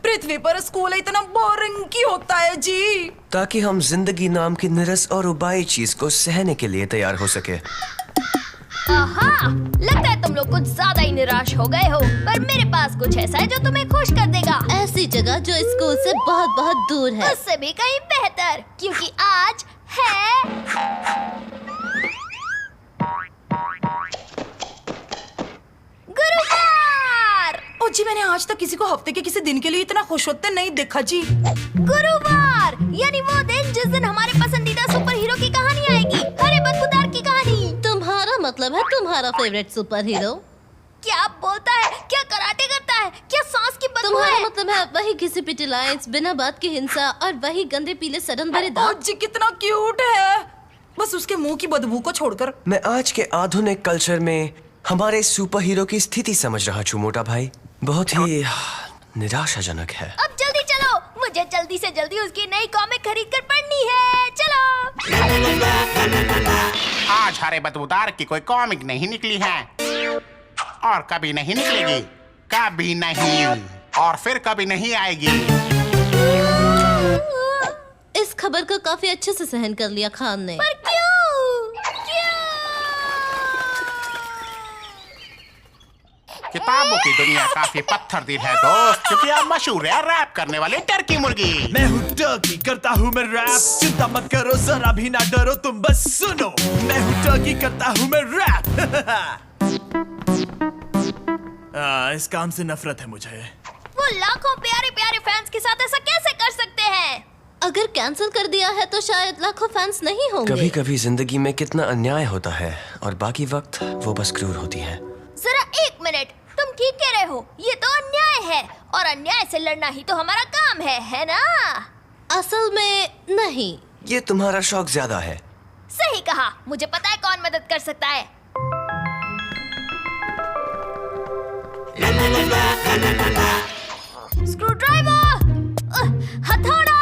पृथ्वी पर स्कूल इतना बोरिंग क्यों होता है जी? ताकि हम जिंदगी नाम की निरस और उबाई चीज को सहने के लिए तैयार हो सके। आहा, लगता है तुम लोग कुछ ज्यादा ही निराश हो गए हो, पर मेरे पास कुछ ऐसा है जो तुम्हें खुश कर देगा। ऐसी जगह जो स्कूल से बहुत बहुत दूर है। उससे भी कहीं बेहतर, क्योंकि आज है गुरुवार। ओ जी, मैंने आज तक किसी को हफ्ते के किसी दिन के लिए इतना खुश होते नहीं देखा जी। गुरुवार यानी वो दिन जिस दिन हमारे पसंदीदा सुपर हीरो की कहानी आएगी, हरे बदबूदार की कहानी। तुम्हारा मतलब है तुम्हारा फेवरेट सुपर हीरो? क्या बोलता है? क्या कराटे करता है? क्या सांस की बदबू तुम्हारा है? मतलब है वही घिसी पिटी लाइंस, बिना बात की हिंसा और वही गंदे पीले सड़न भरे ओ दांत। जी, कितना क्यूट है, बस उसके मुंह की बदबू को छोड़कर। मैं आज के आधुनिक कल्चर में हमारे सुपर हीरो की स्थिति समझ रहा हूँ मोटा भाई। बहुत ही निराशाजनक है। अब जल्दी चलो, मुझे जल्दी से जल्दी उसकी नई कॉमिक खरीद कर पढ़नी है। चलो। आज हरे बदबूदार की कोई कॉमिक नहीं निकली है और कभी नहीं निकलेगी, कभी नहीं, और फिर कभी नहीं आएगी। इस खबर को काफी अच्छे से सहन कर लिया खान ने। पर क्यों? किताबों की दुनिया काफी पत्थर दिल है दोस्त, क्योंकि आप मशहूर है रैप करने वाले टर्की मुर्गी। मैं हूँ टर्की, करता हूँ मैं रैप। चिंता मत करो, जरा भी ना डरो, तुम बस सुनो। मैं हूँ टर्की, करता हूँ मैं रैप। इस काम से नफरत है मुझे। वो लाखों प्यारे प्यारे फैंस के साथ ऐसा कैसे कर सकते हैं? अगर कैंसिल कर दिया है तो शायद लाखों फैंस नहीं होंगे। कभी कभी जिंदगी में कितना अन्याय होता है और बाकी वक्त वो बस क्रूर होती है। जरा एक मिनट, तुम ठीक कह रहे हो, ये तो अन्याय है और अन्याय से लड़ना ही तो हमारा काम है ना? असल में नहीं। ये तुम्हारा शौक ज्यादा है। सही कहा, मुझे पता है कौन मदद कर सकता है। स्क्रूड्राइवर, हथौड़ा।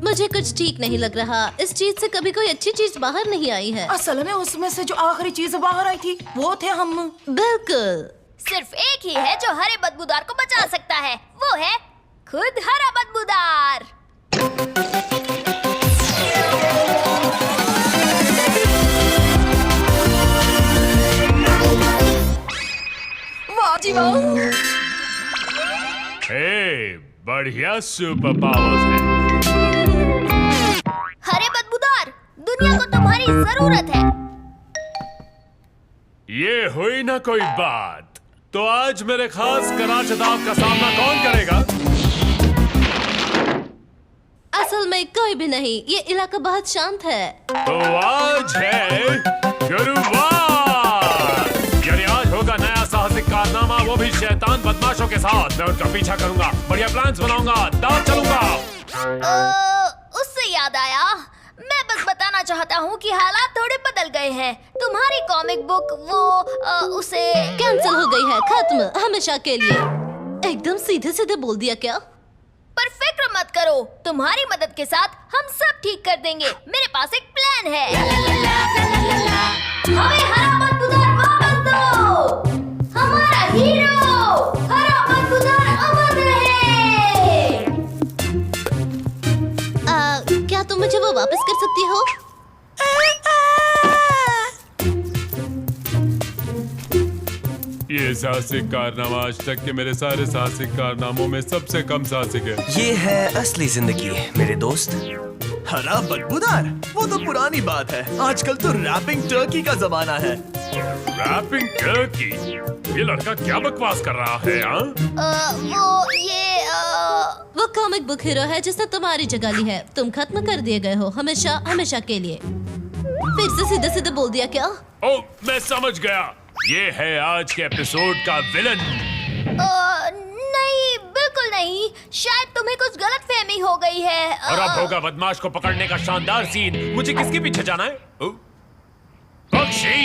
मुझे कुछ ठीक नहीं लग रहा। इस चीज से कभी कोई अच्छी चीज बाहर नहीं आई है। असल में उसमें से जो आखिरी चीज बाहर आई थी वो थे हम। बिल्कुल। सिर्फ एक ही है जो हरे बदबूदार को बचा सकता है, वो है खुद हरा बदबूदार। वाह जी वाह। हे, बढ़िया सुपर पावर्स है। हरे बदबूदार, दुनिया को तुम्हारी जरूरत है। ये हुई ना कोई बात, तो आज मेरे खास कराचदाव का सामना कौन करेगा? असल में कोई भी नहीं, ये इलाका बहुत शांत है। तो आज है गुरुवार, यानी आज होगा नया साहसिक कारनामा, वो भी शैतान बदमाशों के साथ। मैं उनका पीछा करूंगा, बढ़िया प्लान्स बनाऊंगा, दांव चलूंगा। उससे याद आया, मैं बस बताना चाहता हूँ कि हालात थोड़े बदल गए हैं। तुम्हारी कॉमिक बुक उसे कैंसिल हो गई है, खत्म, हमेशा के लिए। एकदम सीधे सीधे बोल दिया क्या? पर फिक्र मत करो, तुम्हारी मदद के साथ हम सब ठीक कर देंगे। मेरे पास एक प्लान है। हमें हरा बदबूदार वापस दो। हमारा हीरो हरा बदबूदार अमर रहे। क्या तुम मुझे वो वापस कर सकती हो? ये साहसिक कारनामा आज तक के मेरे सारे साहसिक कारनामों में सबसे कम साहसिक है। ये है असली जिंदगी मेरे दोस्त। हरा बदबूदार, वो तो पुरानी बात है। आजकल तो रैपिंग टर्की का जमाना है। Rapping turkey? ये लड़का क्या बकवास कर रहा है? वो कॉमिक बुक हीरो है जिसने तुम्हारी जगह ली है। तुम खत्म कर दिए गए हो, हमेशा हमेशा के लिए। फिर से सीधे सीधे बोल दिया क्या? ओ, मैं समझ गया, ये है आज के एपिसोड का विलन। नहीं, बिल्कुल नहीं। शायद तुम्हें कुछ गलतफहमी हो गई है। और अब होगा बदमाश को पकड़ने का शानदार सीन। मुझे किसके पीछे जाना है? पक्षी,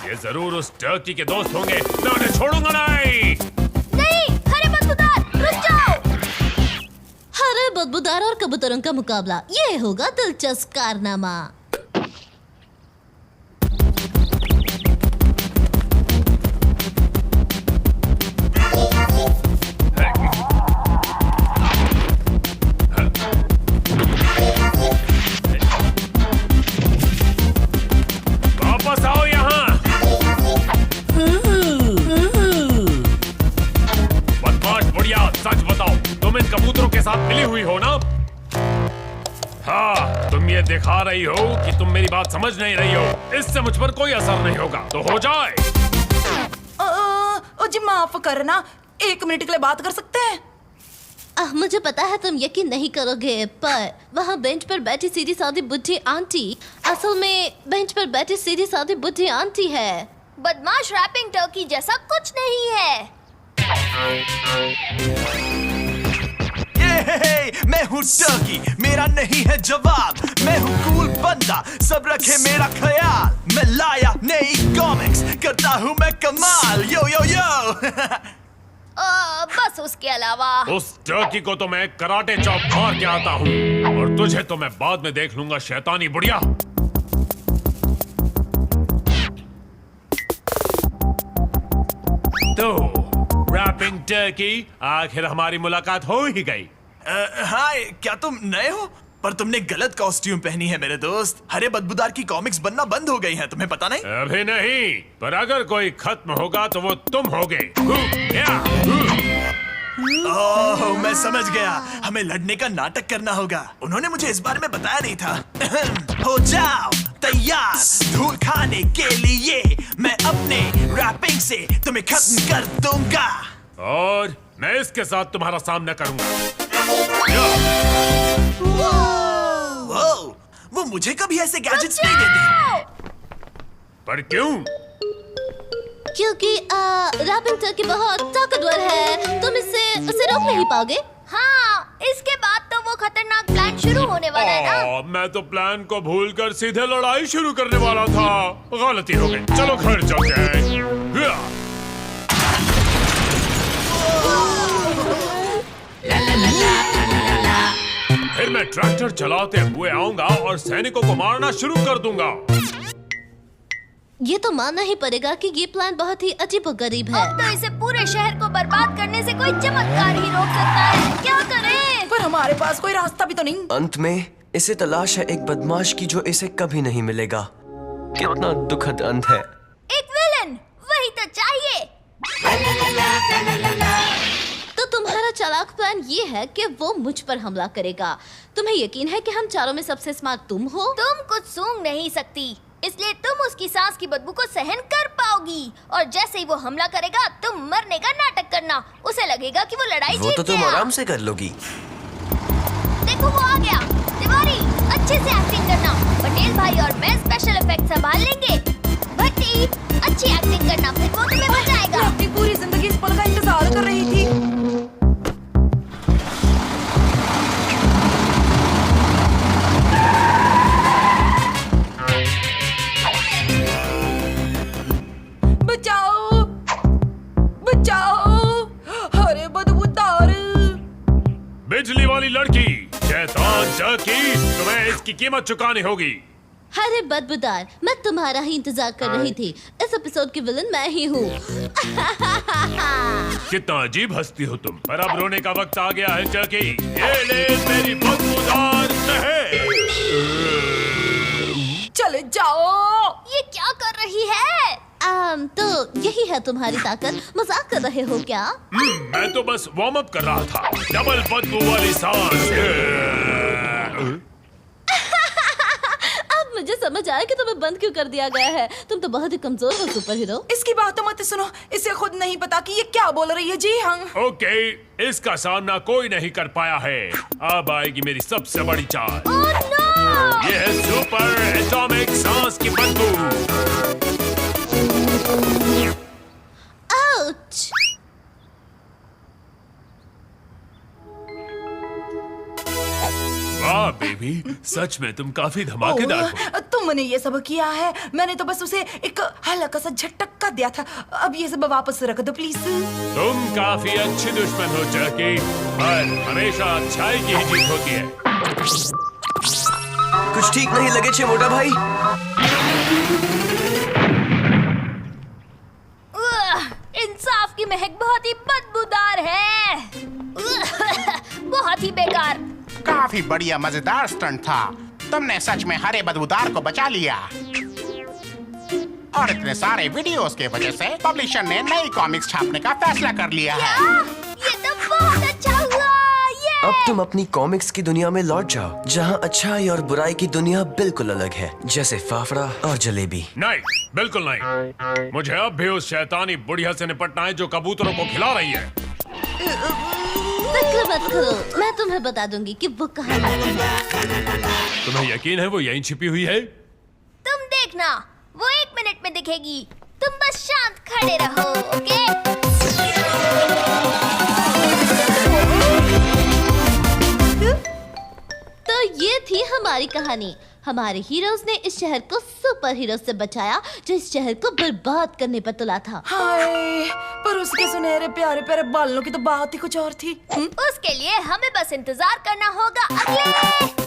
ये जरूर उस टर्की के दोस्त होंगे। मैं उन्हें छोड़ूंगा नहीं। नहीं, हरे बदबूदार, रुक जाओ। हरे बदबूदार और कबूतरों का मुकाबला, ये होगा दिलचस्प कारनामा। बताओ, तुम इन कबूतरों के साथ मिली हुई हो ना? हाँ, तुम ये दिखा रही हो कि तुम मेरी बात समझ नहीं रही हो। इससे मुझ पर कोई असर नहीं होगा, तो हो जाए। ओ जी माफ करना, 1 मिनट के लिए बात कर सकते हैं? मुझे पता है तुम यकीन नहीं करोगे, पर वहाँ बेंच पर बैठी सीधी सादी बुढ़ी आंटी असल में बेंच पर बैठी सीधी सादी बुढ़ी आंटी है। बदमाश रैपिंग टर्की जैसा कुछ नहीं है। ये मैं हूँ टर्की, मेरा नहीं है जवाब। मैं हूँ कूल बंदा, सब रखे मेरा ख्याल। मैं लाया नई कॉमिक्स, करता हूँ मैं कमाल। यो यो यो बस उसके अलावा उस टर्की को तो मैं कराटे चॉप मार के आता हूँ, और तुझे तो मैं बाद में देख लूंगा, शैतानी बुढ़िया। तो रैपिंग टर्की, आखिर हमारी मुलाकात हो ही गई। हाय, क्या तुम नए हो? पर तुमने गलत कॉस्ट्यूम पहनी है मेरे दोस्त। हरे बदबूदार की कॉमिक्स बनना बंद हो गई हैं, तुम्हें पता नहीं? अभी नहीं, पर अगर कोई खत्म होगा तो वो तुम होगे। ओह, मैं समझ गया। हमें लड़ने का नाटक करना होगा। उन्होंने मुझे इस बारे में बताया नहीं था। हो जाओ तैयार धूल खाने के लिए। मैं अपने रैपिंग से तुम्हें खत्म कर दूंगा, और मैं इसके साथ तुम्हारा सामना करूंगा। वो मुझे कभी ऐसे गैजेट्स नहीं देते। पर क्यों? क्योंकि रैपिंग टर्की बहुत ताकतवर है, तुम उसे रोक नहीं पाओगे। हाँ, इसके बाद तो वो खतरनाक प्लान शुरू होने वाला है ना। मैं तो प्लान को भूलकर सीधे लड़ाई शुरू करने वाला था। गलती हो गई, चलो घर चलते हैं। फिर मैं ट्रैक्टर चलाते हुए आऊंगा और सैनिकों को मारना शुरू कर दूंगा। ये तो मानना ही पड़ेगा कि ये प्लान बहुत ही अजीबोगरीब है। अब तो इसे पूरे शहर को बर्बाद करने से कोई चमत्कार ही रोक सकता है। क्या करें? पर हमारे पास कोई रास्ता भी तो नहीं। अंत में इसे तलाश है एक बदमाश की जो इसे कभी नहीं मिलेगा। कितना दुखद अंत है। एक विलन, वही तो चाहिए। तो तुम्हारा चालाक प्लान ये है कि वो मुझ पर हमला करेगा। तुम्हें यकीन है कि हम चारों में सबसे स्मार्ट तुम हो? तुम कुछ सूंघ नहीं सकती, इसलिए तुम उसकी सांस की बदबू को सहन कर पाओगी। और जैसे ही वो हमला करेगा, तुम मरने का नाटक करना। उसे लगेगा कि वो लड़ाई वो जीत तो तुम गया। आराम से कर लोगी। देखो वो आ गया। तिवारी, अच्छे से एक्टिंग करना। पटेल भाई और मैं स्पेशल इफेक्ट संभाल लेंगे। भट्टी, अच्छी एक्टिंग करना, फिर वो तुम्हें बचाएगा। मैं अपनी पूरी जिंदगी इस पल का इंतजार कर रही थी। बचाओ, बचाओ, अरे बदबूदार। बिजली वाली लड़की, शैतान टर्की, तुम्हें इसकी कीमत चुकानी होगी। अरे बदबूदार, मैं तुम्हारा ही इंतजार कर रही थी। इस एपिसोड की विलन मैं ही हूँ। कितना अजीब हंसती हो तुम। पर अब रोने का वक्त आ गया है टर्की। ये ले मेरी बदबूदार शहर। चले जाओ। ये क्या कर रही है? तो यही है तुम्हारी ताकत। मजाक कर रहे हो क्या? मैं तो बस वार्म अप कर रहा था। डबल बदबू वाली सांस। अब मुझे समझ आया कि तुम्हें बंद क्यों कर दिया गया है। तुम तो बहुत ही कमजोर हो सुपर हीरो। इसकी बात मत सुनो, इसे खुद नहीं पता कि ये क्या बोल रही है। जी हाँ। ओके, इसका सामना कोई नहीं कर पाया है। अब आएगी मेरी सबसे बड़ी चाल। Oh no! ये है सुपर एटॉमिक सांस की बदबू। आउच! वाह बेबी, सच में तुम काफी धमाकेदार हो। तुमने ये सब किया है, मैंने तो बस उसे एक हल्का सा झटका दिया था। अब ये सब वापस रख दो प्लीज। तुम काफी अच्छी दुश्मन हो टर्की, पर हमेशा अच्छाई की ही जीत होती है। कुछ ठीक नहीं लगे छे मोटा भाई। इंसाफ की महक बहुत ही बदबूदार है। बहुत ही बेकार। काफी बढ़िया मजेदार स्टंट था। तुमने सच में हरे बदबूदार को बचा लिया। और इतने सारे वीडियोस के वजह से पब्लिशर ने नई कॉमिक्स छापने का फैसला कर लिया है। ये तो बहुत अच्छा हुआ। अब तुम अपनी कॉमिक्स की दुनिया में लौट जाओ, जहाँ अच्छाई और बुराई की दुनिया बिल्कुल अलग है, जैसे फाफड़ा और जलेबी। नहीं, बिल्कुल नहीं। मुझे अब भी उस शैतानी बुढ़िया से निपटना है जो कबूतरों को खिला रही है। फिक्र मत करो, मैं तुम्हें बता दूंगी कि वो कहाँ रहती है। तुम्हें यकीन है वो यहीं छिपी हुई है? तुम देखना, वो 1 मिनट में दिखेगी। तुम बस शांत खड़े रहो, ओके? तो ये थी हमारी कहानी। हमारे हीरोज ने इस शहर को सुपर हीरो से बचाया जो इस शहर को बर्बाद करने पर तुला था। हाय, पर उसके सुनहरे प्यारे प्यारे बालों की तो बात ही कुछ और थी। उसके लिए हमें बस इंतजार करना होगा अगले